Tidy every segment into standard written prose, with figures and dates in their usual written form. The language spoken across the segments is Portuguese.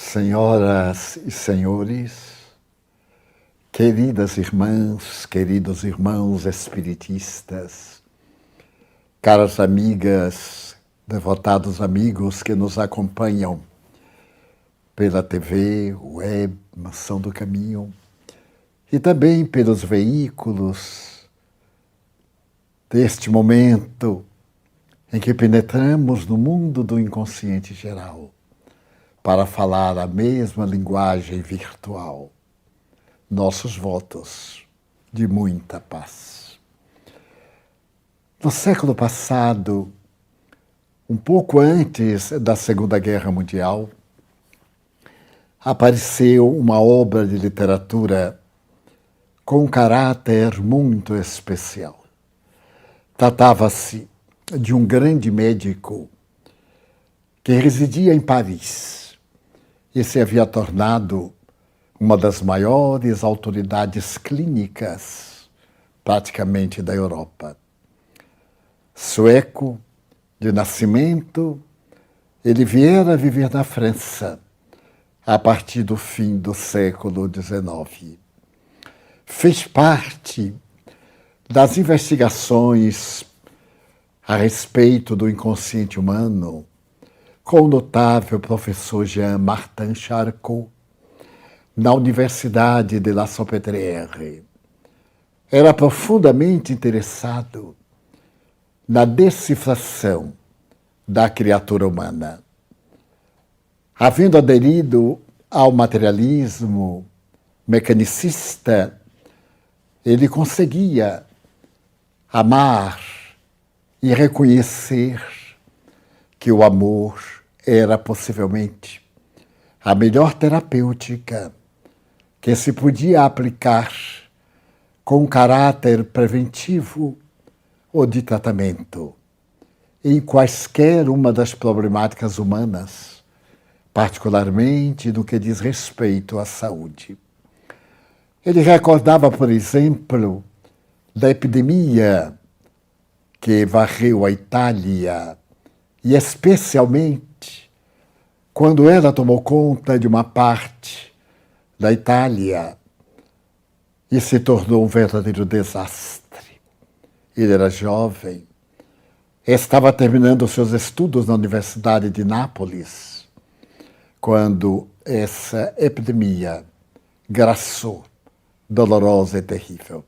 Senhoras e senhores, queridas irmãs, queridos irmãos espiritistas, caras amigas, devotados amigos que nos acompanham pela TV, web, Mansão do Caminho e também pelos veículos deste momento em que penetramos no mundo do inconsciente geral para falar a mesma linguagem virtual. Nossos votos de muita paz. No século passado, um pouco antes da Segunda Guerra Mundial, apareceu uma obra de literatura com um caráter muito especial. Tratava-se de um grande médico que residia em Paris e se havia tornado uma das maiores autoridades clínicas praticamente da Europa. Sueco, de nascimento, ele viera viver na França a partir do fim do século XIX. Fez parte das investigações a respeito do inconsciente humano com o notável professor Jean-Martin Charcot, na Universidade de La Salpêtrière. Era profundamente interessado na decifração da criatura humana. Havendo aderido ao materialismo mecanicista, ele conseguia amar e reconhecer que o amor era possivelmente a melhor terapêutica que se podia aplicar com caráter preventivo ou de tratamento em quaisquer uma das problemáticas humanas, particularmente no que diz respeito à saúde. Ele recordava, por exemplo, da epidemia que varreu a Itália e especialmente quando ela tomou conta de uma parte da Itália e se tornou um verdadeiro desastre. Ele era jovem, estava terminando seus estudos na Universidade de Nápoles, quando essa epidemia graçou, dolorosa e terrível.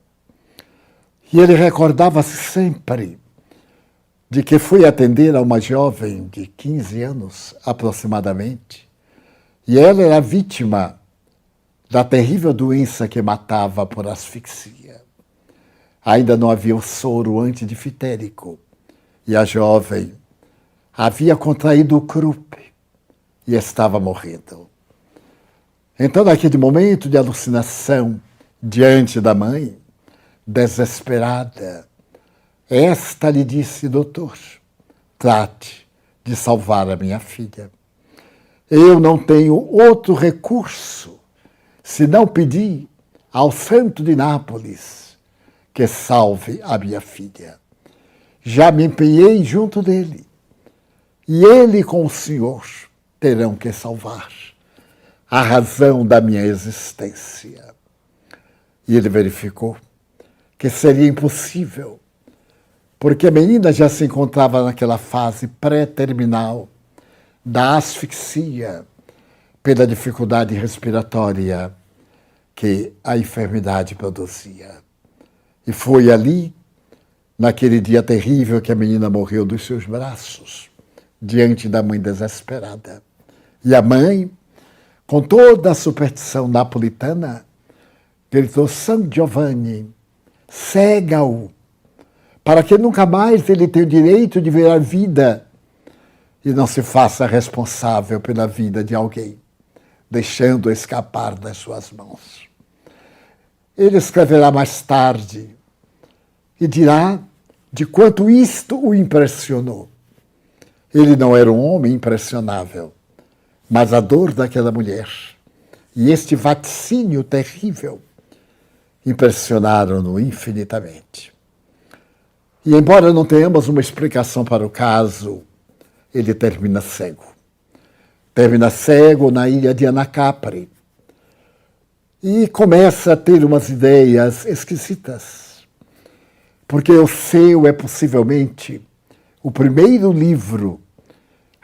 E ele recordava-se sempre de que foi atender a uma jovem de 15 anos, aproximadamente, e ela era vítima da terrível doença que matava por asfixia. Ainda não havia o soro antidifitérico, e a jovem havia contraído o croup e estava morrendo. Então, naquele momento de alucinação, diante da mãe, desesperada, esta lhe disse: doutor, trate de salvar a minha filha. Eu não tenho outro recurso senão pedir ao santo de Nápoles que salve a minha filha. Já me empenhei junto dele, e ele com o senhor terão que salvar a razão da minha existência. E ele verificou que seria impossível, porque a menina já se encontrava naquela fase pré-terminal da asfixia pela dificuldade respiratória que a enfermidade produzia. E foi ali, naquele dia terrível, que a menina morreu dos seus braços, diante da mãe desesperada. E a mãe, com toda a superstição napolitana, gritou: San Giovanni, cega-o, para que nunca mais ele tenha o direito de ver a vida e não se faça responsável pela vida de alguém, deixando-o escapar das suas mãos. Ele escreverá mais tarde e dirá de quanto isto o impressionou. Ele não era um homem impressionável, mas a dor daquela mulher e este vaticínio terrível impressionaram-no infinitamente. E embora não tenhamos uma explicação para o caso, ele termina cego. termina cego na ilha de Anacapri e começa a ter umas ideias esquisitas, porque o seu é possivelmente o primeiro livro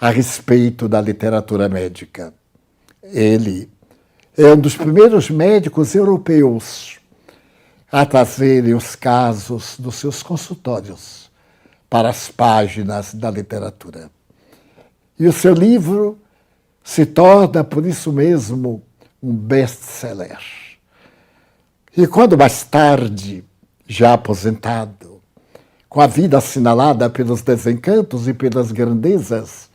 a respeito da literatura médica. Ele é um dos primeiros médicos europeus a trazerem os casos dos seus consultórios para as páginas da literatura. E o seu livro se torna, por isso mesmo, um best-seller. E quando mais tarde, já aposentado, com a vida assinalada pelos desencantos e pelas grandezas,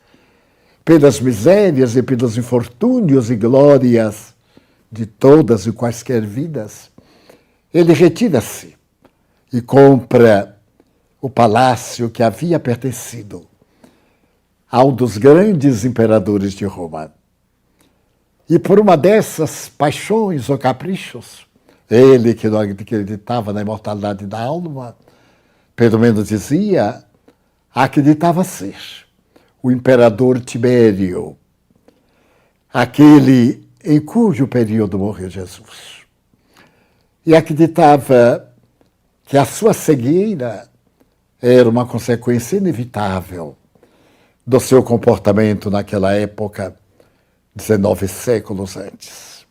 pelas misérias e pelos infortúnios e glórias de todas e quaisquer vidas, ele retira-se e compra o palácio que havia pertencido a um dos grandes imperadores de Roma. E por uma dessas paixões ou caprichos, ele que não acreditava na imortalidade da alma, pelo menos dizia, acreditava ser o imperador Tibério, aquele em cujo período morreu Jesus. E acreditava que a sua cegueira era uma consequência inevitável do seu comportamento naquela época, 19 séculos antes.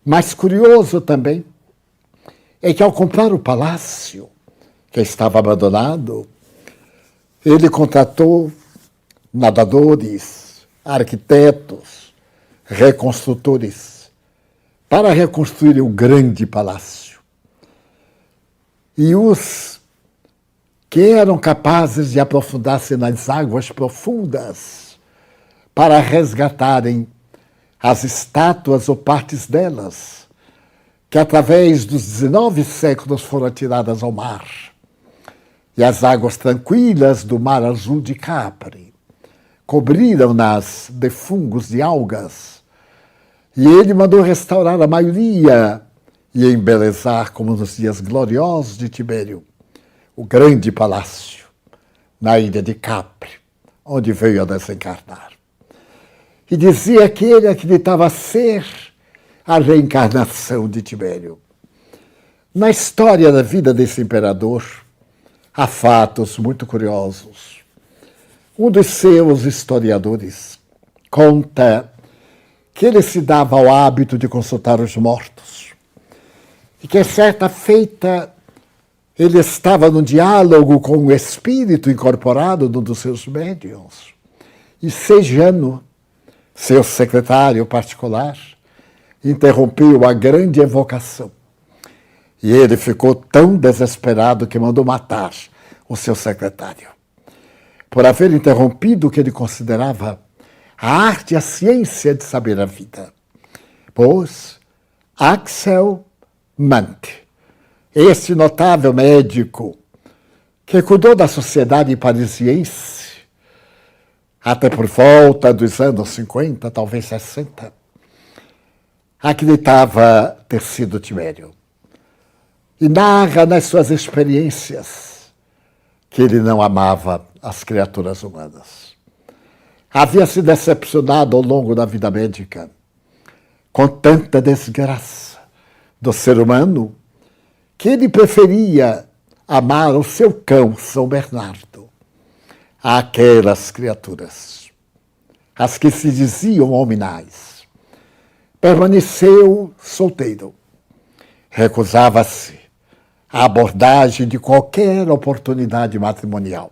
Mas curioso também é que ao comprar o palácio, que estava abandonado, ele contratou nadadores, arquitetos, reconstrutores, para reconstruir o grande palácio. E os que eram capazes de aprofundar-se nas águas profundas para resgatarem as estátuas ou partes delas, que através dos 19 séculos foram atiradas ao mar, e as águas tranquilas do mar azul de Capri cobriram-nas de fungos de algas, e ele mandou restaurar a maioria e embelezar, como nos dias gloriosos de Tibério, o grande palácio na ilha de Capri, onde veio a desencarnar. E dizia que ele acreditava ser a reencarnação de Tibério. Na história da vida desse imperador, há fatos muito curiosos. Um dos seus historiadores conta que ele se dava ao hábito de consultar os mortos e que, certa feita, ele estava num diálogo com o espírito incorporado de um dos seus médiuns e Sejano, seu secretário particular, interrompeu a grande evocação. E ele ficou tão desesperado que mandou matar o seu secretário, por haver interrompido o que ele considerava a arte e a ciência de saber a vida. Pois Axel Munthe, esse notável médico que cuidou da sociedade parisiense até por volta dos anos 50, talvez 60, acreditava ter sido Tibério. E narra nas suas experiências que ele não amava as criaturas humanas. Havia se decepcionado ao longo da vida médica com tanta desgraça do ser humano que ele preferia amar o seu cão, São Bernardo, àquelas criaturas, as que se diziam hominais. Permaneceu solteiro, recusava-se à abordagem de qualquer oportunidade matrimonial.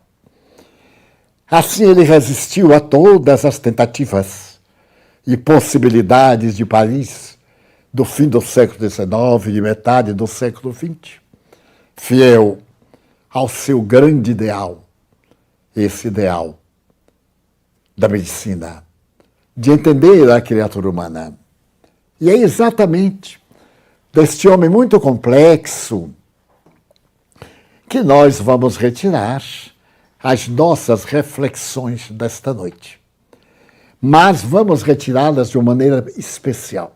Assim ele resistiu a todas as tentativas e possibilidades de Paris do fim do século XIX, de metade do século XX, fiel ao seu grande ideal, esse ideal da medicina, de entender a criatura humana. E é exatamente deste homem muito complexo que nós vamos retirar as nossas reflexões desta noite. Mas vamos retirá-las de uma maneira especial.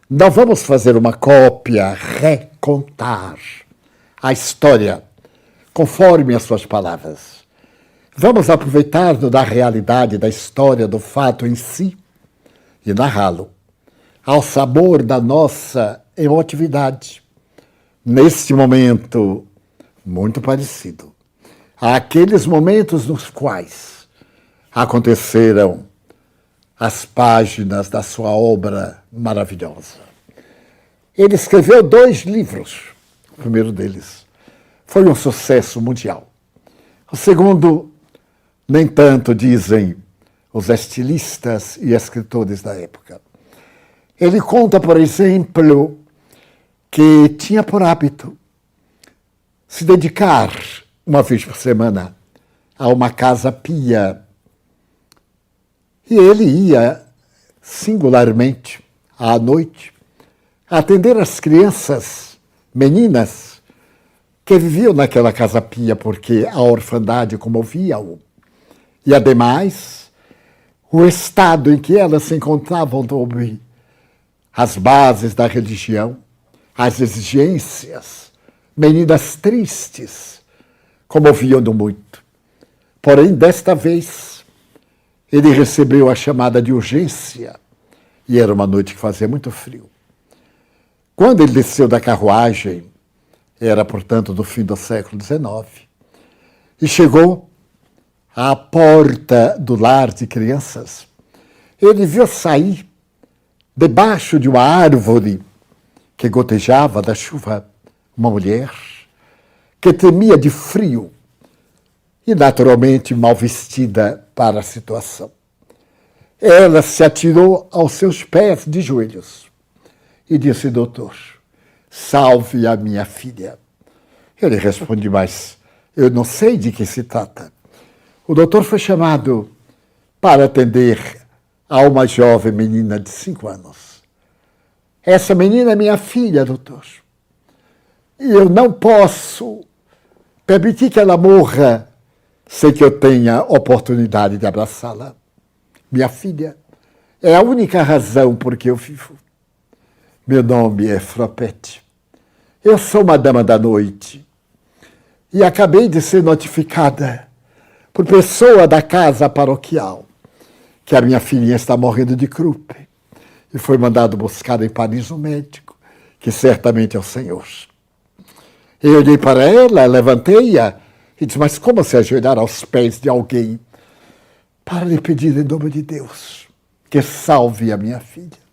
Não vamos fazer uma cópia, recontar a história conforme as suas palavras. Vamos aproveitar da realidade da história, do fato em si, e narrá-lo ao sabor da nossa emotividade, neste momento muito parecido àqueles momentos nos quais aconteceram as páginas da sua obra maravilhosa. Ele escreveu 2 livros. O primeiro deles foi um sucesso mundial. O segundo, nem tanto, dizem os estilistas e escritores da época. Ele conta, por exemplo, que tinha por hábito se dedicar uma vez por semana a uma casa pia. E ele ia singularmente à noite atender as crianças, meninas, que viviam naquela casa pia porque a orfandade comovia-o. E, ademais, o estado em que elas se encontravam sob as bases da religião, as exigências, meninas tristes, comoviam-no muito. Porém, desta vez, ele recebeu a chamada de urgência e era uma noite que fazia muito frio. Quando ele desceu da carruagem, era, portanto, do fim do século XIX, e chegou à porta do lar de crianças, ele viu sair, debaixo de uma árvore que gotejava da chuva, uma mulher que tremia de frio e, naturalmente, mal vestida para a situação. Ela se atirou aos seus pés de joelhos e disse: doutor, salve a minha filha. Ele responde: mas eu não sei de que se trata. O doutor foi chamado para atender a uma jovem menina de 5 anos. Essa menina é minha filha, doutor. E eu não posso permitir que ela morra sem que eu tenha oportunidade de abraçá-la. Minha filha é a única razão por que eu vivo. Meu nome é Fropete. Eu sou uma dama da noite e acabei de ser notificada por pessoa da casa paroquial que a minha filhinha está morrendo de croup e foi mandado buscar em Paris um médico, que certamente é o senhor. Eu olhei para ela, levantei-a e disse: mas como se ajoelhar aos pés de alguém para lhe pedir em nome de Deus que salve a minha filha?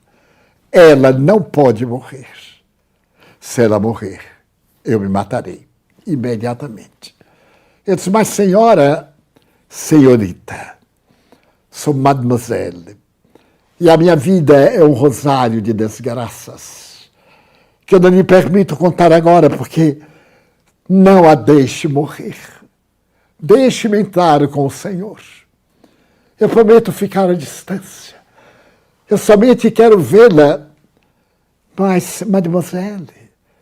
Ela não pode morrer. Se ela morrer, eu me matarei imediatamente. Eu disse: mas senhorita, sou mademoiselle, e a minha vida é um rosário de desgraças, que eu não lhe permito contar agora, porque não a deixe morrer. Deixe-me entrar com o Senhor. Eu prometo ficar à distância. Eu somente quero vê-la. Mas, mademoiselle,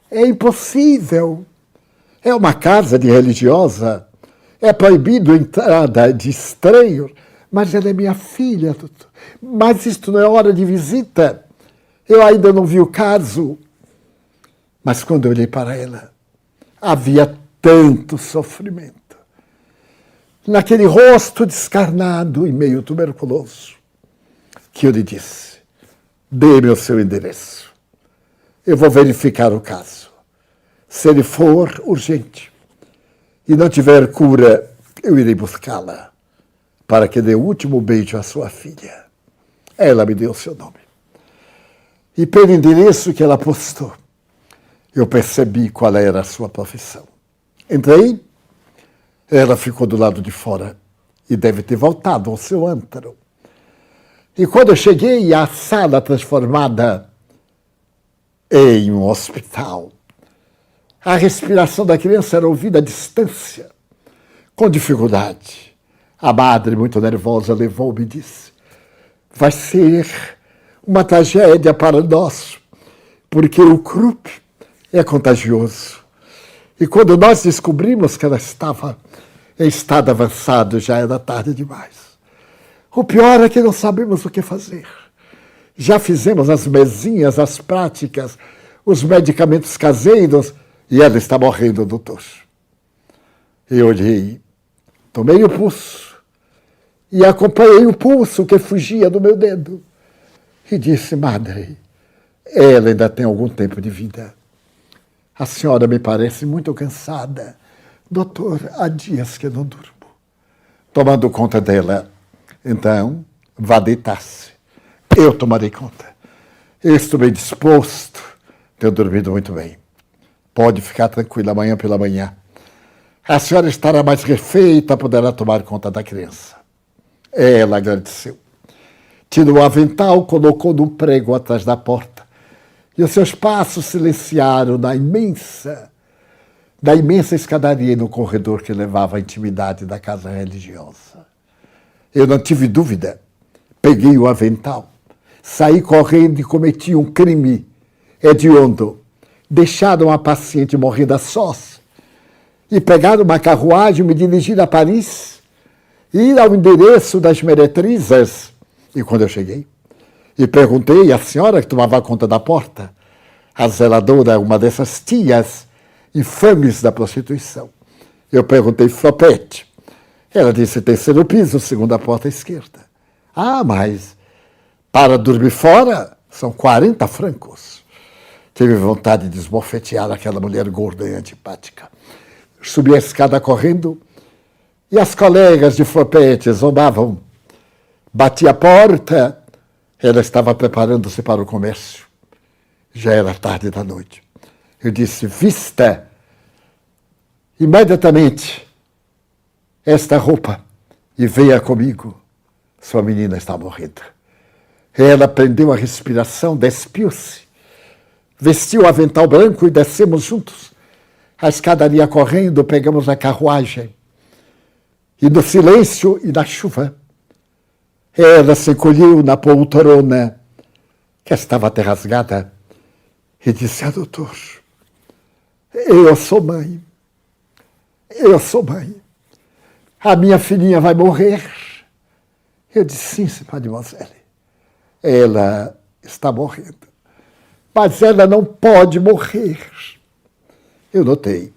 é impossível. É uma casa de religiosa. É proibido a entrada de estranhos. Mas ela é minha filha, doutor. Mas isto não é hora de visita. Eu ainda não vi o caso. Mas quando eu olhei para ela, havia tanto sofrimento. Naquele rosto descarnado e meio tuberculoso, que eu lhe disse: dê-me o seu endereço. Eu vou verificar o caso. Se ele for urgente e não tiver cura, eu irei buscá-la para que dê o último beijo à sua filha. Ela me deu o seu nome. E pelo endereço que ela postou, eu percebi qual era a sua profissão. Entrei, ela ficou do lado de fora e deve ter voltado ao seu antro. E quando eu cheguei à sala transformada em um hospital, a respiração da criança era ouvida à distância, com dificuldade. A madre, muito nervosa, levou-me e disse: vai ser uma tragédia para nós, porque o croup é contagioso. E quando nós descobrimos que ela estava em estado avançado, já era tarde demais. O pior é que não sabemos o que fazer. Já fizemos as mesinhas, as práticas, os medicamentos caseiros, e ela está morrendo, doutor. Eu olhei, tomei o pulso e acompanhei o pulso que fugia do meu dedo. e disse: madre, ela ainda tem algum tempo de vida. A senhora me parece muito cansada. Doutor, há dias que eu não durmo. Tomando conta dela, então, vá deitar-se. Eu tomarei conta. Eu estou bem disposto, tenho dormido muito bem. Pode ficar tranquila amanhã pela manhã. A senhora estará mais refeita, poderá tomar conta da criança. Ela agradeceu. Tirou o avental, colocou num prego atrás da porta. E os seus passos silenciaram na imensa escadaria no corredor que levava à intimidade da casa religiosa. Eu não tive dúvida. Peguei o avental, saí correndo e cometi um crime hediondo. Deixaram a paciente morrendo a sós e pegaram uma carruagem, me dirigir a Paris, ir ao endereço das meretrizes. E quando eu cheguei e perguntei à senhora que tomava conta da porta, a zeladora, uma dessas tias infames da prostituição. Eu perguntei: Flopete. Ela disse: terceiro piso, segunda porta à esquerda. Ah, mas para dormir fora são 40 francos. Tive vontade de esbofetear aquela mulher gorda e antipática. Subi a escada correndo e as colegas de Flopete zombavam. Bati a porta. Ela estava preparando-se para o comércio. Já era tarde da noite. Eu disse: vista imediatamente esta roupa e venha comigo. Sua menina está morrendo. Ela prendeu a respiração, despiu-se, vestiu o avental branco e descemos juntos. A escadaria correndo, pegamos a carruagem. E no silêncio e na chuva, ela se encolheu na poltrona, que estava até rasgada, e disse: ah, doutor, eu sou mãe. Eu sou mãe. A minha filhinha vai morrer. Eu disse: sim, mademoiselle. Ela está morrendo. Mas ela não pode morrer. Eu notei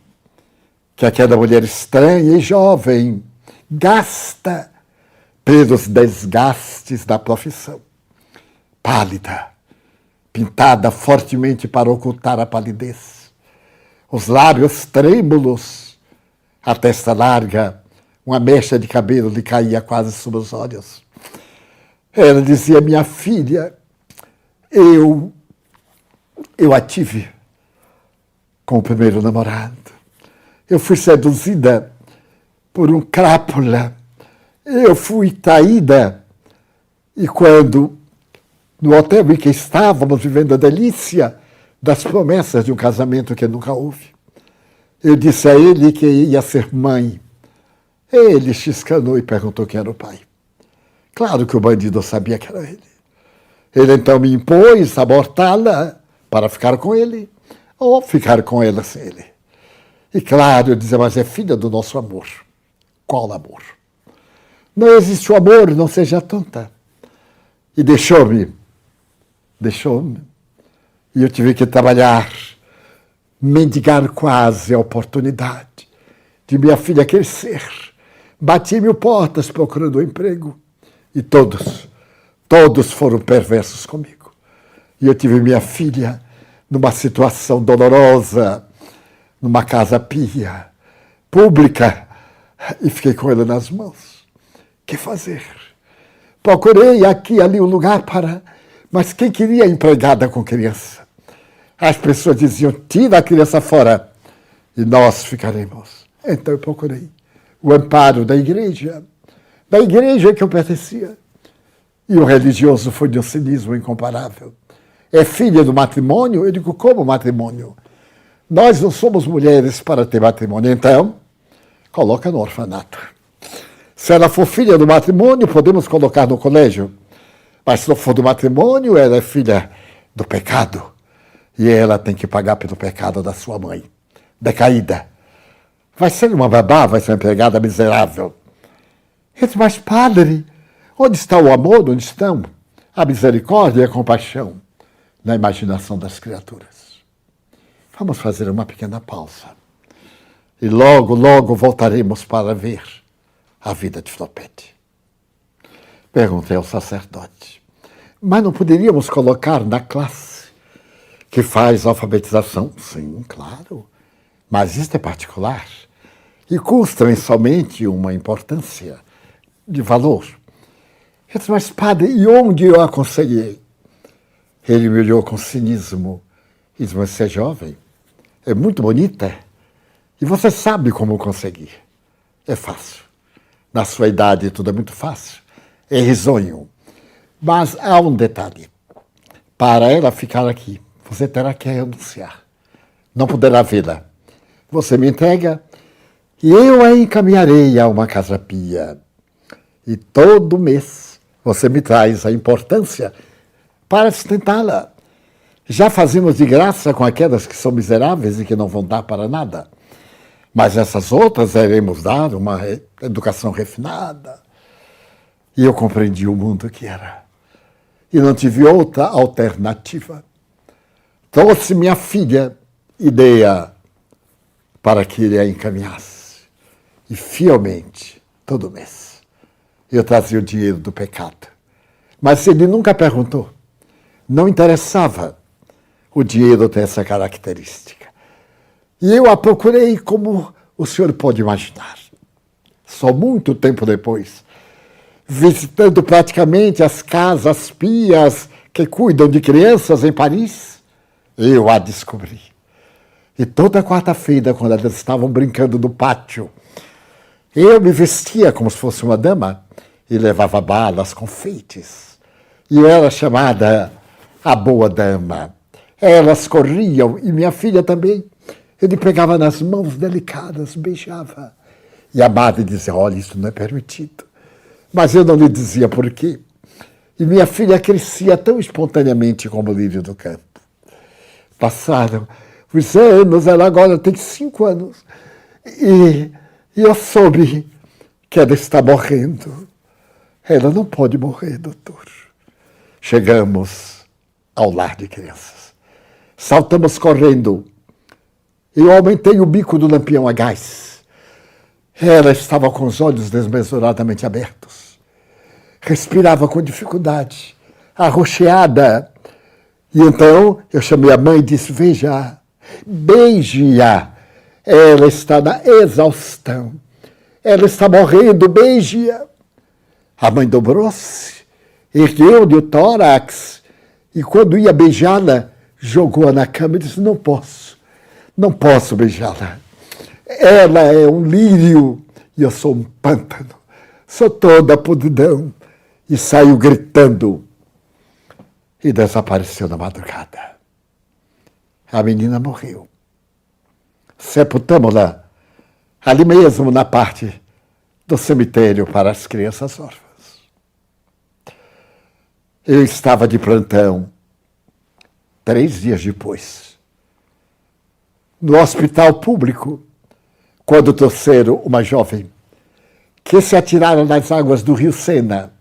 que aquela mulher estranha e jovem gasta pelos desgastes da profissão. Pálida, pintada fortemente para ocultar a palidez. Os lábios trêmulos, a testa larga, uma mecha de cabelo lhe caía quase sobre os olhos. Ela dizia: minha filha, eu a tive com o primeiro namorado. Eu fui seduzida por um crápula. Eu fui traída. E quando, no hotel em que estávamos vivendo a delícia das promessas de um casamento que nunca houve, eu disse a ele que ia ser mãe. Ele chiscanou e perguntou quem era o pai. Claro que o bandido sabia que era ele. Ele então me impôs abortá-la para ficar com ele ou ficar com ela sem ele. E claro, eu dizia: mas é filha do nosso amor. Qual amor? Não existe o amor, não seja tonta. E deixou-me. E eu tive que trabalhar, mendigar quase a oportunidade de minha filha crescer. Bati 1000 portas procurando um emprego. E todos foram perversos comigo. E eu tive minha filha numa situação dolorosa, numa casa pia, pública, e fiquei com ela nas mãos. Que fazer? Procurei aqui e ali um lugar para... Mas quem queria empregada com criança? As pessoas diziam: tira a criança fora e nós ficaremos. Então eu procurei o amparo da igreja que eu pertencia. E o religioso foi de um cinismo incomparável. É filha do matrimônio? Eu digo: como matrimônio? Nós não somos mulheres para ter matrimônio. Então, coloca no orfanato. Se ela for filha do matrimônio, podemos colocar no colégio. Mas se não for do matrimônio, ela é filha do pecado. E ela tem que pagar pelo pecado da sua mãe. Decaída. Vai ser uma babá, vai ser uma empregada miserável. Eu disse: mas padre, onde está o amor? Onde estão a misericórdia e a compaixão? Na imaginação das criaturas. Vamos fazer uma pequena pausa. E logo, logo voltaremos para ver a vida de Flopete. Perguntei ao sacerdote: Mas não poderíamos colocar na classe que faz alfabetização? Sim, claro. Mas isto é particular e custa mensalmente uma importância de valor. Eu disse, mas padre, e onde eu aconselhei? Ele me olhou com cinismo e disse, mas você é jovem, é muito bonita e você sabe como conseguir. É fácil. Na sua idade tudo é muito fácil. É risonho. Mas há um detalhe. Para ela ficar aqui, você terá que renunciar. Não poderá vê-la. Você me entrega e eu a encaminharei a uma casa pia. E todo mês você me traz a importância para sustentá-la. Já fazemos de graça com aquelas que são miseráveis e que não vão dar para nada. Mas essas outras iremos dar uma educação refinada. E eu compreendi o mundo que era. E não tive outra alternativa. Trouxe minha filha e dei-a para que ele a encaminhasse. E fielmente, todo mês, eu trazia o dinheiro do pecado. Mas ele nunca perguntou. Não interessava. O dinheiro tem essa característica. E eu a procurei como o senhor pode imaginar. Só muito tempo depois, visitando praticamente as casas pias que cuidam de crianças em Paris, eu a descobri. E toda quarta-feira, quando elas estavam brincando no pátio, eu me vestia como se fosse uma dama e levava balas, confeites. E eu era chamada a boa dama. Elas corriam, e minha filha também. Ele pegava nas mãos delicadas, beijava. E a madre dizia, olha, isso não é permitido. Mas eu não lhe dizia por quê. E minha filha crescia tão espontaneamente como o lírio do campo. Passaram os anos, ela agora tem 5 anos. E eu soube que ela está morrendo. Ela não pode morrer, doutor. Chegamos ao lar de crianças. Saltamos correndo. Eu aumentei o bico do lampião a gás. Ela estava com os olhos desmesuradamente abertos. Respirava com dificuldade, arroxeada. E então eu chamei a mãe e disse, veja, beije-a. Ela está na exaustão. Ela está morrendo, beije-a. A mãe dobrou-se, ergueu-lhe o tórax e quando ia beijá-la, jogou-a na cama e disse, não posso beijá-la. Ela é um lírio e eu sou um pântano. Sou toda podridão. E saiu gritando e desapareceu na madrugada. A menina morreu. Sepultamos-la ali mesmo na parte do cemitério para as crianças órfãs. Eu estava de plantão 3 dias depois, no hospital público, quando trouxeram uma jovem que se atiraram nas águas do rio Sena.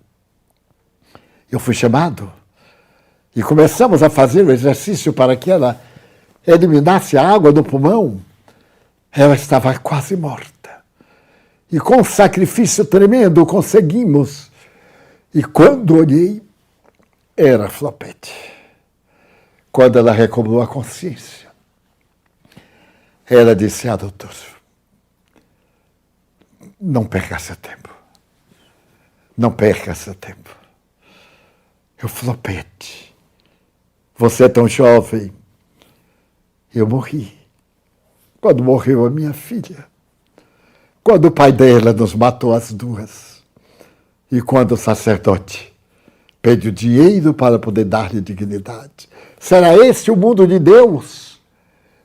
Eu fui chamado e começamos a fazer o exercício para que ela eliminasse a água do pulmão. Ela estava quase morta. E com um sacrifício tremendo conseguimos. E quando olhei, era Flopete. Quando ela recobrou a consciência, ela disse, doutor, não perca seu tempo. Não perca seu tempo. Eu, Flopete, você é tão jovem. Eu morri. Quando morreu a minha filha. Quando o pai dela nos matou as duas. E quando o sacerdote pediu dinheiro para poder dar-lhe dignidade. Será esse o mundo de Deus?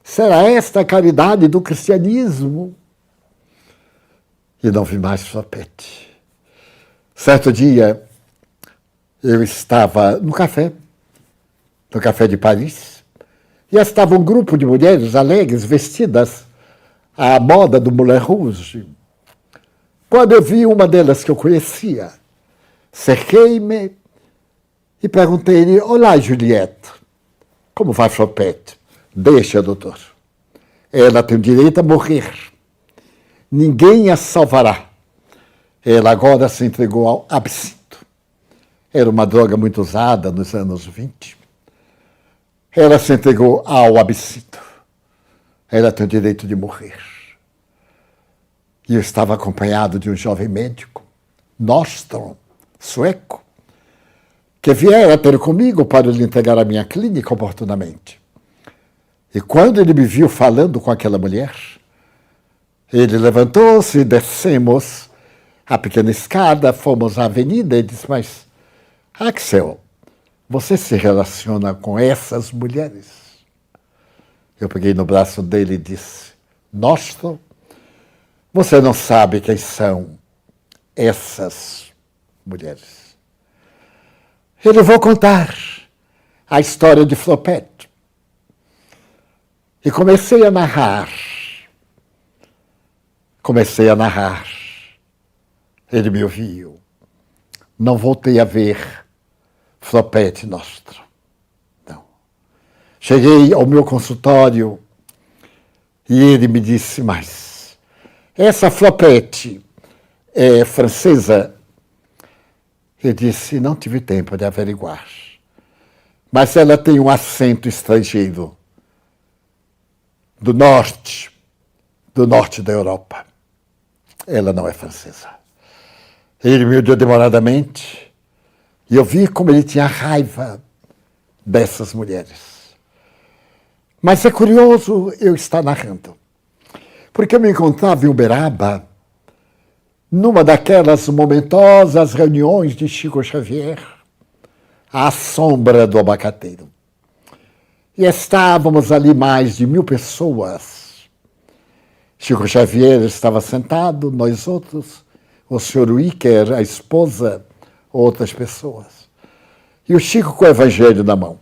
Será esta a caridade do cristianismo? E não vi mais Flopete. Certo dia, eu estava no café de Paris, e estava um grupo de mulheres alegres, vestidas à moda do Moulin Rouge. Quando eu vi uma delas que eu conhecia, cerquei-me e perguntei-lhe, olá, Juliette, como vai Flopete? Deixa, doutor. Ela tem o direito a morrer. Ninguém a salvará. Ela agora se entregou ao absinto. Era uma droga muito usada nos anos 20. Ela se entregou ao absinto. Ela tem o direito de morrer. E eu estava acompanhado de um jovem médico, Nordström, sueco, que viera ter comigo para lhe entregar a minha clínica oportunamente. E quando ele me viu falando com aquela mulher, ele levantou-se e descemos a pequena escada, fomos à avenida e disse, mas, Axel, você se relaciona com essas mulheres? Eu peguei no braço dele e disse, Nordström, você não sabe quem são essas mulheres. Eu vou contar a história de Flopete. E comecei a narrar. Ele me ouviu. Não voltei a ver Flopete Nordström. Não. Cheguei ao meu consultório e ele me disse, mas essa Flopete é francesa? Eu disse, não tive tempo de averiguar. Mas ela tem um acento estrangeiro do norte da Europa. Ela não é francesa. Ele me olhou demoradamente e eu vi como ele tinha raiva dessas mulheres. Mas é curioso eu estar narrando, porque eu me encontrava em Uberaba, numa daquelas momentosas reuniões de Chico Xavier, à sombra do abacateiro. E estávamos ali mais de 1000 pessoas. Chico Xavier estava sentado, nós outros, o senhor Wicker, a esposa, outras pessoas. E o Chico com o evangelho na mão.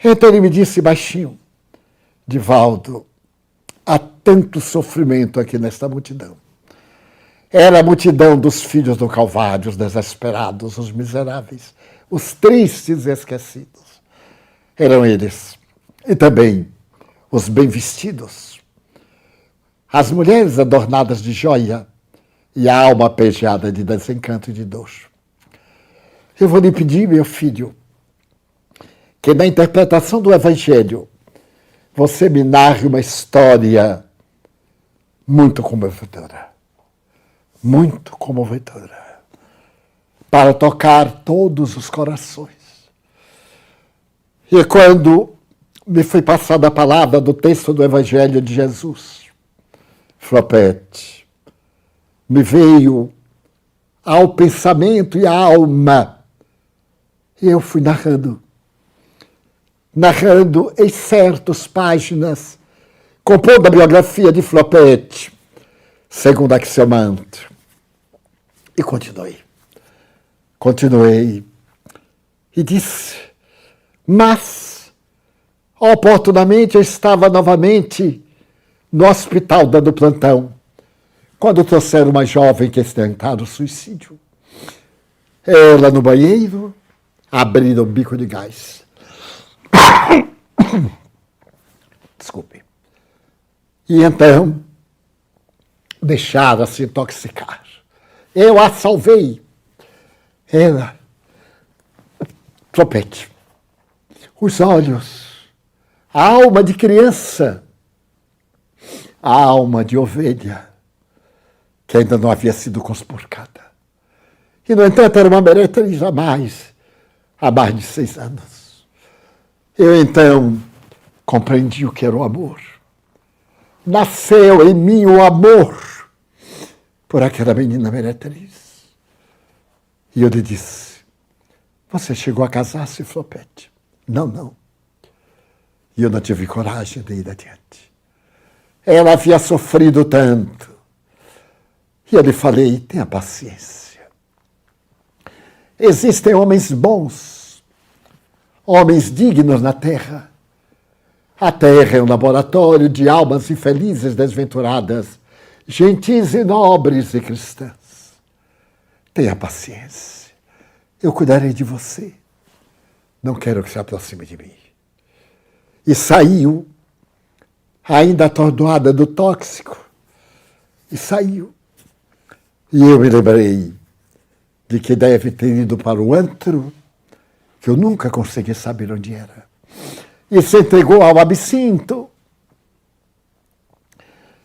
Então ele me disse baixinho, Divaldo, há tanto sofrimento aqui nesta multidão. Era a multidão dos filhos do Calvário, os desesperados, os miseráveis, os tristes e esquecidos. Eram eles. E também os bem-vestidos. As mulheres adornadas de joia e a alma apejada de desencanto e de dor. Eu vou lhe pedir, meu filho, que na interpretação do Evangelho você me narre uma história muito comovedora. Muito comovedora. Para tocar todos os corações. E quando me foi passada a palavra do texto do Evangelho de Jesus, Flopete, me veio ao pensamento e à alma. E eu fui narrando em certas páginas, compondo a biografia de Flopete, segundo Axiomanto. E continuei. E disse, mas, oportunamente, eu estava novamente no hospital dando plantão, quando trouxeram uma jovem que tentara o suicídio. Ela no banheiro, abriram o bico de gás. Desculpe. E então, deixaram-se intoxicar. Eu a salvei. Ela, Flopete, os olhos, a alma de criança, a alma de ovelha, que ainda não havia sido conspurcada. E, no entanto, era uma meretriz há mais de 6 anos. Eu, então, compreendi o que era o amor. Nasceu em mim o amor por aquela menina meretriz. E eu lhe disse, você chegou a casar-se, Flopete? Não. E eu não tive coragem de ir adiante. Ela havia sofrido tanto. E eu lhe falei, tenha paciência. Existem homens bons, homens dignos na terra. A terra é um laboratório de almas infelizes, desventuradas, gentis e nobres e cristãs. Tenha paciência. Eu cuidarei de você. Não quero que se aproxime de mim. E saiu, ainda atordoada do tóxico, e saiu. E eu me lembrei de que deve ter ido para o antro, que eu nunca consegui saber onde era, e se entregou ao absinto.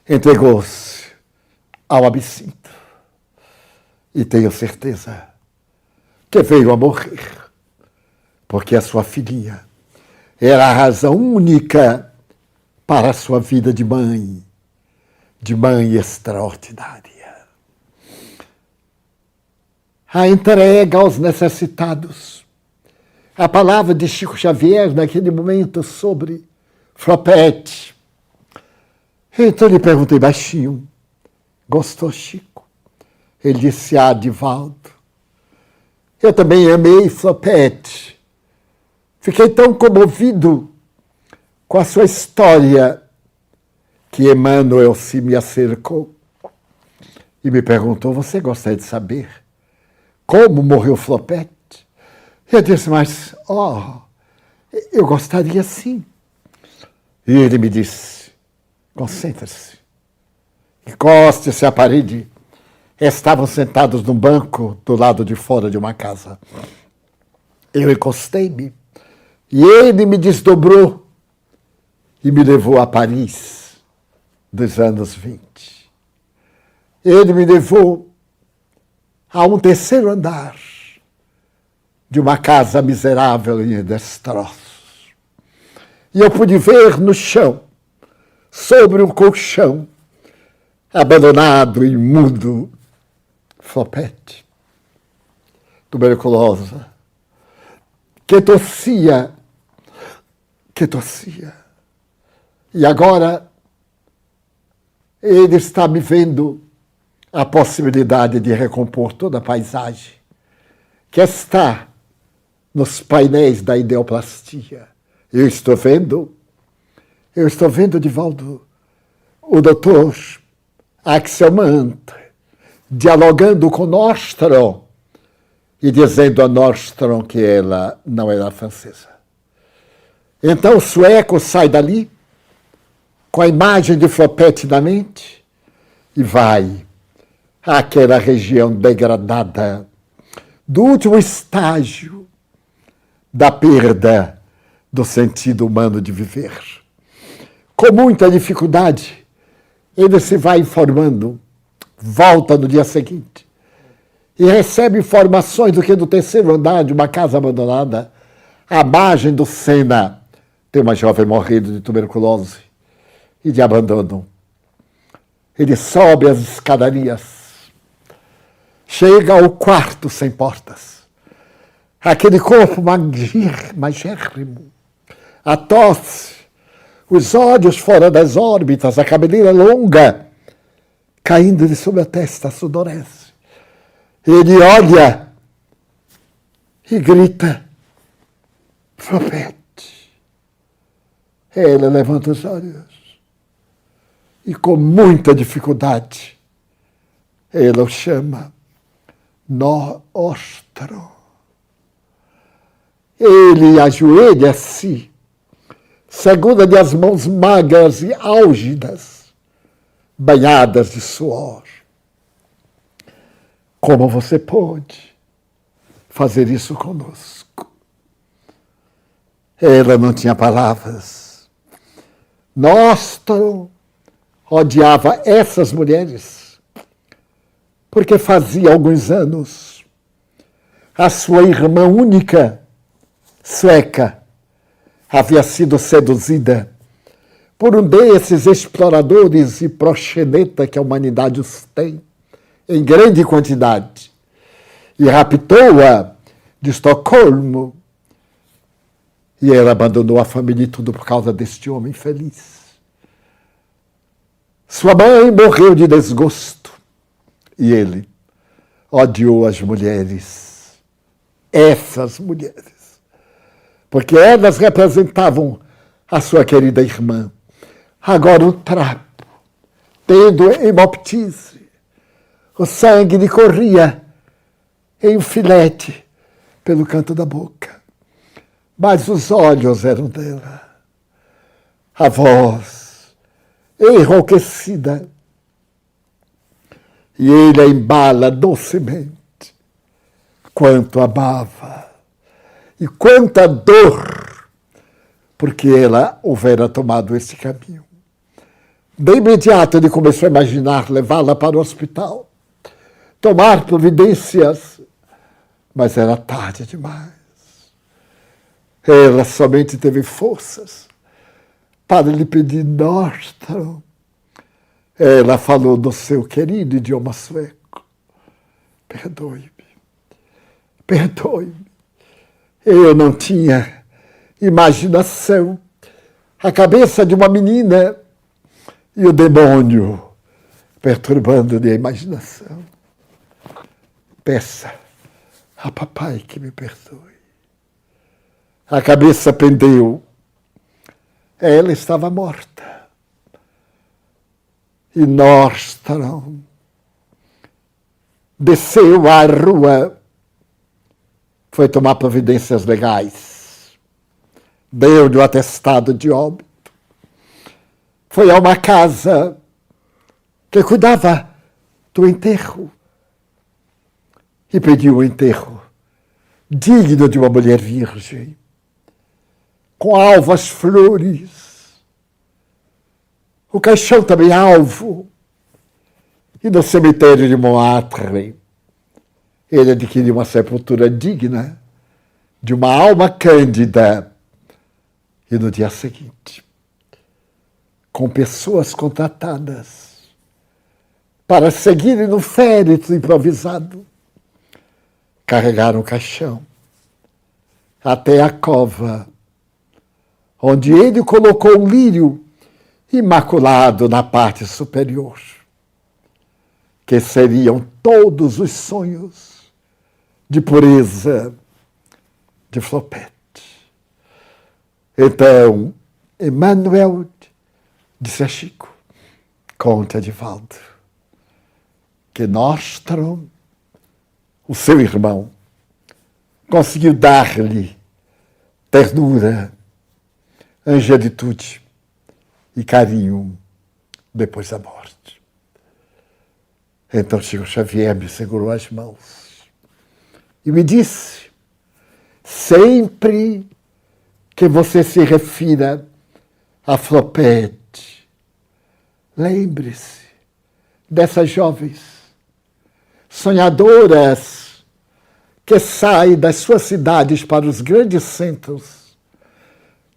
Entregou-se ao absinto. E tenho certeza que veio a morrer, porque a sua filhinha era a razão única para a sua vida de mãe extraordinária. A entrega aos necessitados. A palavra de Chico Xavier, naquele momento, sobre Flopete. Então lhe perguntei baixinho: gostou, Chico? Ele disse: Divaldo, eu também amei Flopete. Fiquei tão comovido com a sua história que Emmanuel se me acercou e me perguntou: você gostaria de saber como morreu Flopete? Eu disse: mas, eu gostaria sim. E ele me disse: concentre-se, encoste-se à parede. Estavam sentados num banco do lado de fora de uma casa. Eu encostei-me e ele me desdobrou e me levou a Paris dos anos 20. Ele me levou a um terceiro andar de uma casa miserável e em destroços. E eu pude ver no chão, sobre um colchão, abandonado e mudo, Flopete, tuberculosa, que tossia. E agora ele está me vendo a possibilidade de recompor toda a paisagem que está nos painéis da ideoplastia. Eu estou vendo, Divaldo, o doutor Axel Mantra dialogando com Nordstrom e dizendo a Nordstrom que ela não era francesa. Então o sueco sai dali com a imagem de Flopete na mente e vai àquela região degradada do último estágio da perda do sentido humano de viver. Com muita dificuldade, ele se vai informando, volta no dia seguinte e recebe informações do que no terceiro andar de uma casa abandonada, à margem do Sena, tem uma jovem morrendo de tuberculose e de abandono. Ele sobe as escadarias, chega ao quarto sem portas. Aquele corpo magérrimo, a tosse, os olhos fora das órbitas, a cabeleira longa, caindo-lhe sobre a testa, sudorese. Ele olha e grita: Flopete. Ela levanta os olhos e, com muita dificuldade, ela o chama Nordstrom. Ele ajoelha-se, segura-lhe as mãos magras e álgidas, banhadas de suor. Como você pôde fazer isso conosco? Ela não tinha palavras. Nordstrom odiava essas mulheres, porque fazia alguns anos a sua irmã única, sueca, havia sido seduzida por um desses exploradores e proxeneta que a humanidade os tem em grande quantidade, e raptou-a de Estocolmo, e ela abandonou a família e tudo por causa deste homem feliz. Sua mãe morreu de desgosto e ele odiou as mulheres, essas mulheres, porque elas representavam a sua querida irmã. Agora o trapo, tendo hemoptise, o sangue lhe corria em um filete pelo canto da boca, mas os olhos eram dela, a voz enrouquecida, e ele a embala docemente quanto amava e quanta dor, porque ela houvera tomado esse caminho. De imediato ele começou a imaginar levá-la para o hospital, tomar providências, mas era tarde demais. Ela somente teve forças para lhe pedir Nordstrom. Ela falou no seu querido idioma sueco: perdoe-me, perdoe-me. Eu não tinha imaginação. A cabeça de uma menina e o demônio perturbando-lhe a imaginação. Peça a papai que me perdoe. A cabeça pendeu. Ela estava morta. E Nordstrom desceu à rua, foi tomar providências legais, deu-lhe o atestado de óbito, foi a uma casa que cuidava do enterro e pediu o enterro digno de uma mulher virgem, com alvas flores, o caixão também alvo, e no cemitério de Montmartre ele adquiriu uma sepultura digna de uma alma cândida. E no dia seguinte, com pessoas contratadas para seguirem no féretro improvisado, carregaram o caixão até a cova, onde ele colocou um lírio imaculado na parte superior, que seriam todos os sonhos de pureza de Flopete. Então, Emmanuel disse a Chico: conta, Edivaldo, que Nordstrom, o seu irmão, conseguiu dar-lhe ternura, angelitude e carinho depois da morte. Então Chico Xavier me segurou as mãos e me disse: sempre que você se refira a Flopete, lembre-se dessas jovens sonhadoras que saem das suas cidades para os grandes centros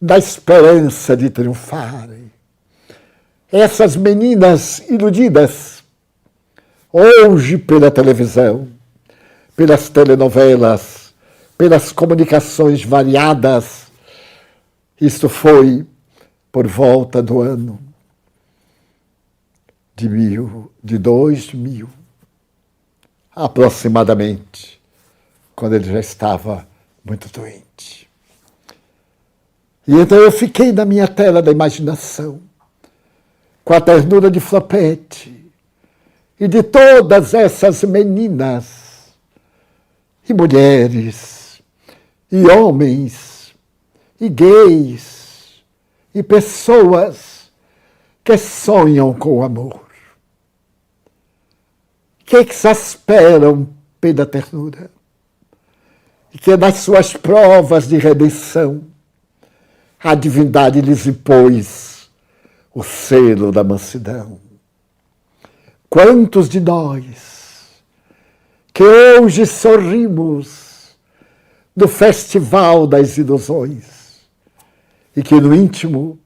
da esperança de triunfarem. Essas meninas iludidas, hoje pela televisão, pelas telenovelas, pelas comunicações variadas. Isto foi por volta do ano de 2000, aproximadamente, quando ele já estava muito doente. E então eu fiquei na minha tela da imaginação, com a ternura de Flopete e de todas essas meninas e mulheres e homens e gays e pessoas que sonham com o amor, que exasperam pela ternura e que nas suas provas de redenção a divindade lhes impôs o selo da mansidão. Quantos de nós que hoje sorrimos no festival das ilusões e que no íntimo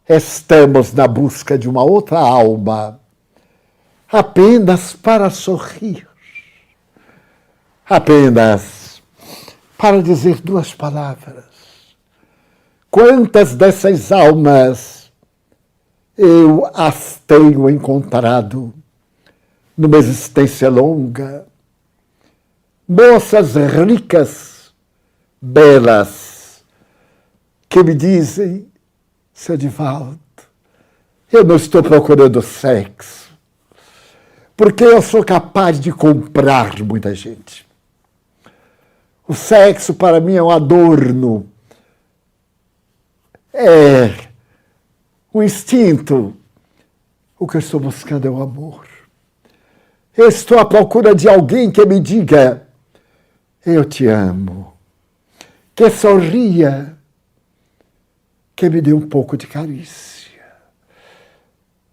estamos na busca de uma outra alma apenas para sorrir, apenas para dizer duas palavras. Quantas dessas almas eu as tenho encontrado numa existência longa, moças ricas, belas, que me dizem: seu Edivaldo, eu não estou procurando sexo, porque eu sou capaz de comprar muita gente. O sexo para mim é um adorno, é o instinto. O que eu estou buscando é o amor. Eu estou à procura de alguém que me diga eu te amo, que sorria, que me dê um pouco de carícia.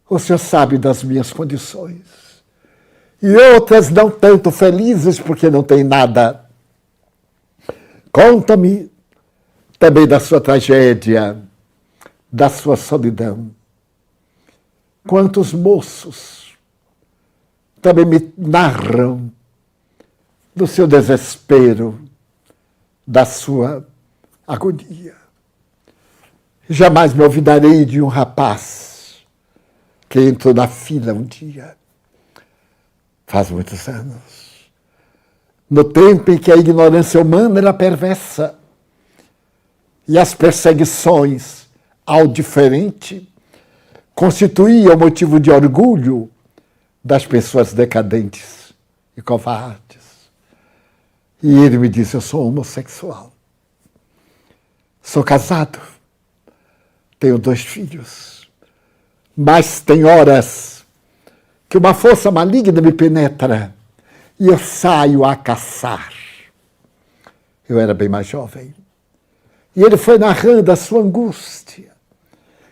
O Senhor sabe das minhas condições. E outras não tanto felizes porque não tem nada. Conta-me também da sua tragédia, da sua solidão. Quantos moços também me narram do seu desespero, da sua agonia. Jamais me olvidarei de um rapaz que entrou na fila um dia, faz muitos anos, no tempo em que a ignorância humana era perversa e as perseguições ao diferente constituíam motivo de orgulho das pessoas decadentes e covardes. E ele me disse, eu sou homossexual, sou casado, tenho 2 filhos, mas tem horas que uma força maligna me penetra e eu saio a caçar. Eu era bem mais jovem. E ele foi narrando a sua angústia,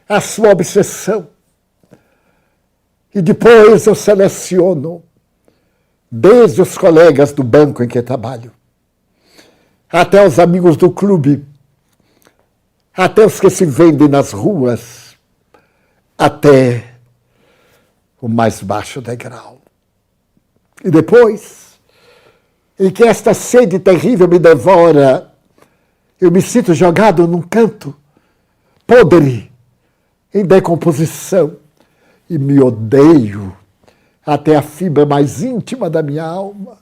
a sua obsessão. E depois eu seleciono, desde os colegas do banco em que trabalho, até os amigos do clube, até os que se vendem nas ruas, até o mais baixo degrau. E depois, em que esta sede terrível me devora, eu me sinto jogado num canto, podre, em decomposição, e me odeio até a fibra mais íntima da minha alma,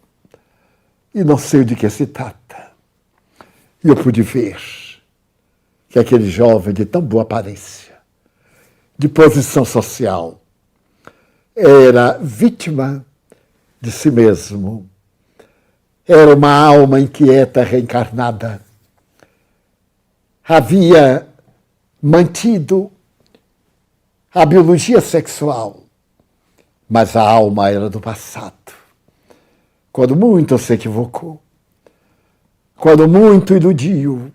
e não sei de que se trata. E eu pude ver que aquele jovem de tão boa aparência, de posição social, era vítima de si mesmo. Era uma alma inquieta reencarnada. Havia mantido a biologia sexual, mas a alma era do passado. Quando muito se equivocou, quando muito iludiu,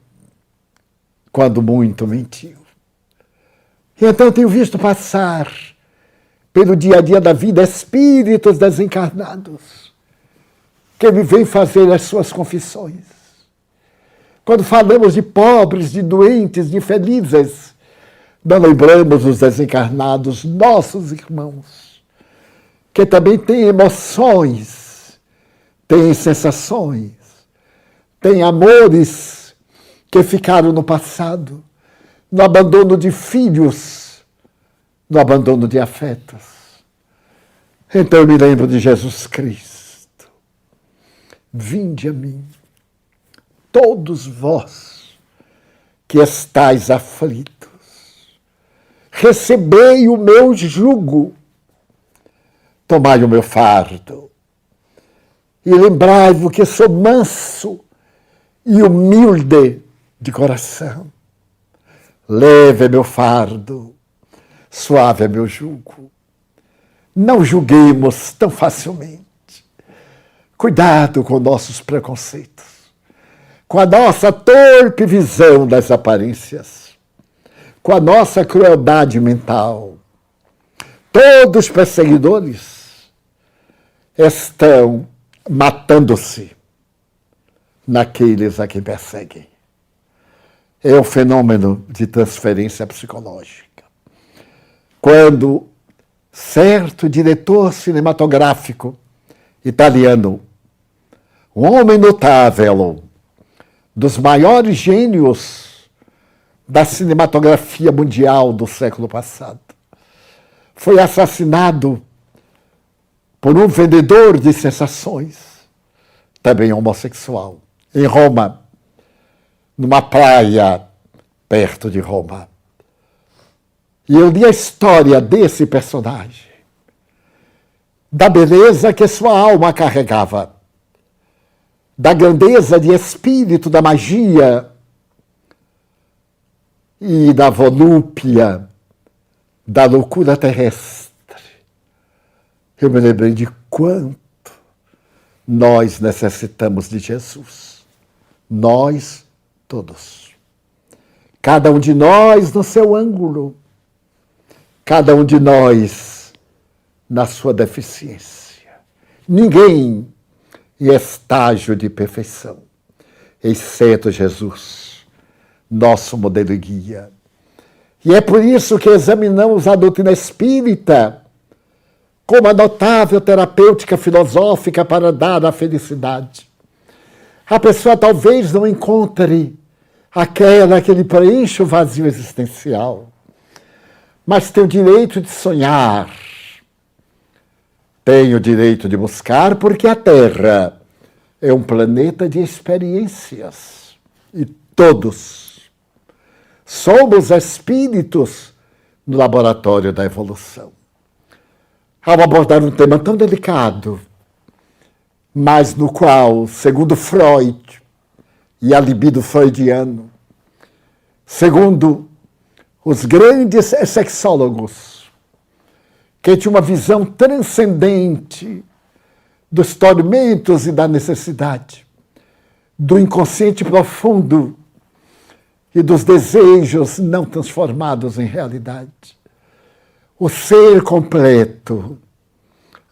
quando muito mentiu. E então tenho visto passar pelo dia a dia da vida espíritos desencarnados que me vêm fazer as suas confissões. Quando falamos de pobres, de doentes, de felizes, não lembramos os desencarnados, nossos irmãos, que também têm emoções, têm sensações, têm amores que ficaram no passado, no abandono de filhos, no abandono de afetos. Então eu me lembro de Jesus Cristo. Vinde a mim, todos vós que estáis aflitos, recebei o meu jugo, tomai o meu fardo, e lembrai-vos que sou manso e humilde de coração. Leve meu fardo, suave é meu jugo. Não julguemos tão facilmente. Cuidado com nossos preconceitos, com a nossa torpe visão das aparências, com a nossa crueldade mental. Todos os perseguidores estão matando-se naqueles a quem perseguem. É o fenômeno de transferência psicológica. Quando certo diretor cinematográfico italiano, um homem notável, dos maiores gênios da cinematografia mundial do século passado, foi assassinado por um vendedor de sensações, também homossexual, em Roma, numa praia perto de Roma. E eu li a história desse personagem, da beleza que sua alma carregava, da grandeza de espírito, da magia e da volúpia, da loucura terrestre. Eu me lembrei de quanto nós necessitamos de Jesus. Nós todos. Cada um de nós no seu ângulo. Cada um de nós na sua deficiência. Ninguém em estágio de perfeição, exceto Jesus, nosso modelo e guia. E é por isso que examinamos a doutrina espírita como a notável terapêutica filosófica para dar a felicidade. A pessoa talvez não encontre aquela que lhe preenche o vazio existencial, mas tem o direito de sonhar, tem o direito de buscar, porque a Terra é um planeta de experiências e todos somos espíritos no laboratório da evolução. Ao abordar um tema tão delicado, mas no qual, segundo Freud e a libido freudiano, segundo os grandes sexólogos, que tinham uma visão transcendente dos tormentos e da necessidade, do inconsciente profundo e dos desejos não transformados em realidade. O ser completo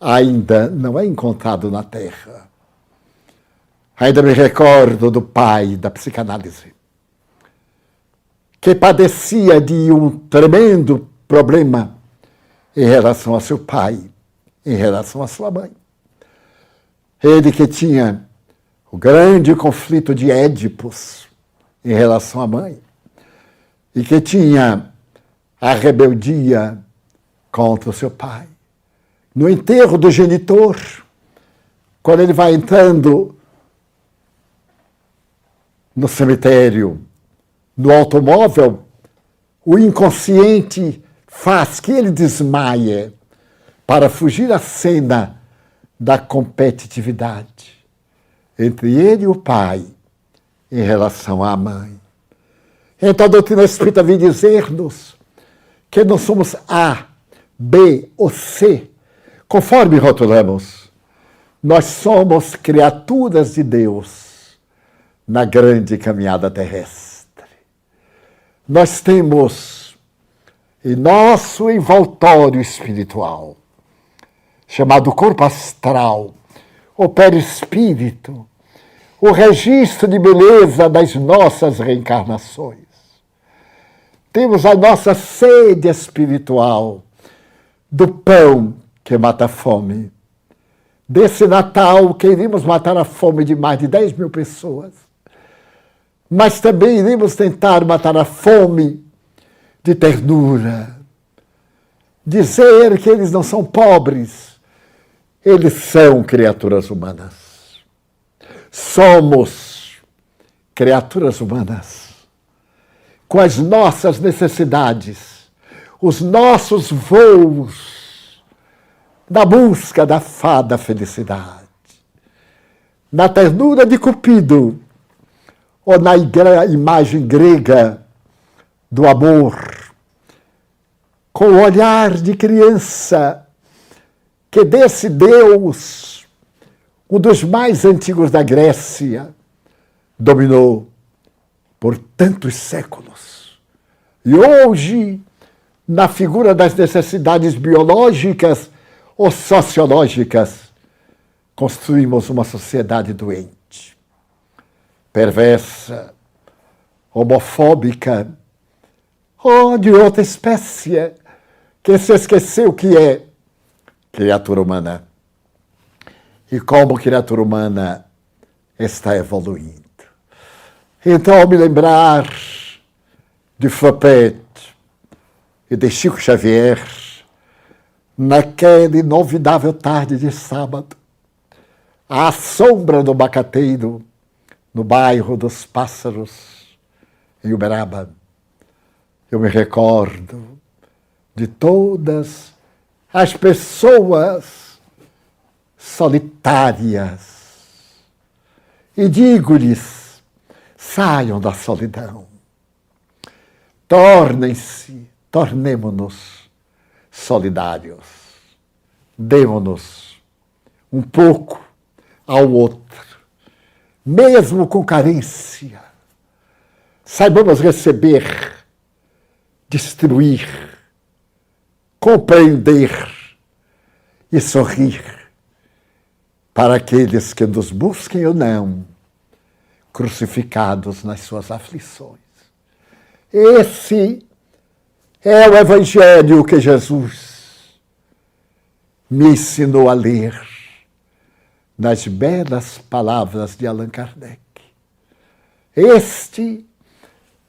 ainda não é encontrado na Terra. Ainda me recordo do pai da psicanálise, que padecia de um tremendo problema em relação a seu pai, em relação a sua mãe. Ele que tinha o grande conflito de Édipos em relação à mãe, e que tinha a rebeldia contra o seu pai. No enterro do genitor, quando ele vai entrando no cemitério, no automóvel, o inconsciente faz que ele desmaie para fugir à cena da competitividade entre ele e o pai em relação à mãe. Então a doutrina espírita vem dizer-nos que não somos A, B ou C, conforme rotulamos. Nós somos criaturas de Deus na grande caminhada terrestre. Nós temos em nosso envoltório espiritual, chamado corpo astral, o perispírito, o registro de beleza das nossas reencarnações. Temos a nossa sede espiritual do pão que mata a fome. Desse Natal que iremos matar a fome de mais de 10 mil pessoas. Mas também iremos tentar matar a fome de ternura. Dizer que eles não são pobres. Eles são criaturas humanas. Somos criaturas humanas com as nossas necessidades, os nossos voos na busca da fada felicidade, na ternura de Cupido ou na imagem grega do amor, com o olhar de criança que desse Deus, um dos mais antigos da Grécia, dominou por tantos séculos. E hoje, na figura das necessidades biológicas ou sociológicas, construímos uma sociedade doente, perversa, homofóbica, ou de outra espécie, que se esqueceu que é criatura humana. E como criatura humana está evoluindo. Então, ao me lembrar de Flaubert e de Chico Xavier, naquela inovidável tarde de sábado, à sombra do Macateiro, no bairro dos Pássaros, em Uberaba, eu me recordo de todas as pessoas solitárias e digo-lhes: saiam da solidão, tornemo-nos solidários, demo-nos um pouco ao outro, mesmo com carência, saibamos receber, distribuir, compreender e sorrir para aqueles que nos busquem ou não, crucificados nas suas aflições. Esse é o Evangelho que Jesus me ensinou a ler nas belas palavras de Allan Kardec. Este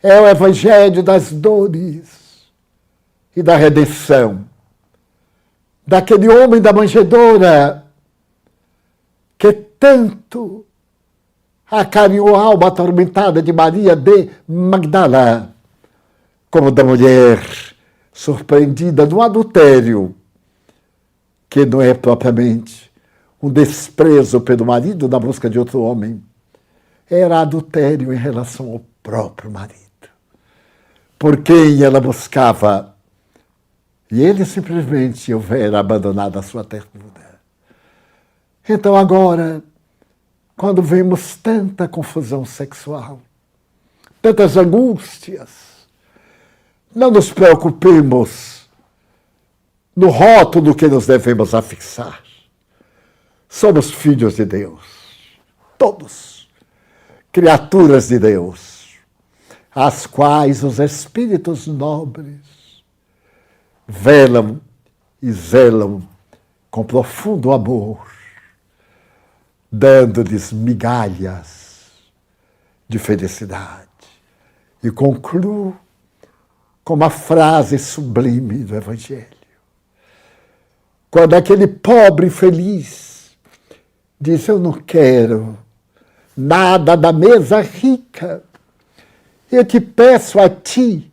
é o Evangelho das dores e da redenção, daquele homem da manjedoura que tanto acarinhou a alma atormentada de Maria de Magdala, como da mulher surpreendida no adultério, que não é propriamente um desprezo pelo marido na busca de outro homem, era adultério em relação ao próprio marido, por quem ela buscava, e ele simplesmente houvera abandonado a sua ternura. Então agora, quando vemos tanta confusão sexual, tantas angústias, não nos preocupemos no rótulo que nos devemos afixar. Somos filhos de Deus, todos, criaturas de Deus, às quais os espíritos nobres velam e zelam com profundo amor, dando-lhes migalhas de felicidade. E concluo com uma frase sublime do Evangelho. Quando aquele pobre infeliz diz: eu não quero nada da mesa rica, eu te peço a ti,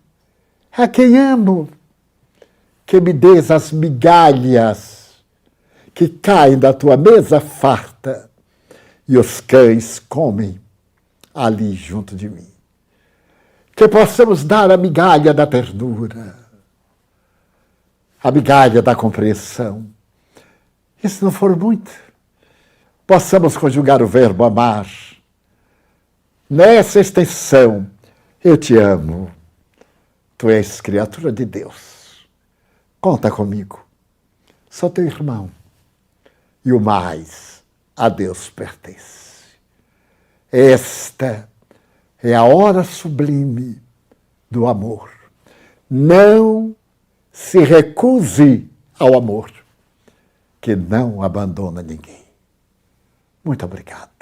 a quem amo, que me des as migalhas que caem da tua mesa farta e os cães comem ali junto de mim. Que possamos dar a migalha da ternura, a migalha da compreensão. E se não for muito, possamos conjugar o verbo amar nessa extensão: eu te amo, tu és criatura de Deus, conta comigo, sou teu irmão, e o mais a Deus pertence. Esta é a hora sublime do amor. Não se recuse ao amor, que não abandona ninguém. Muito obrigado.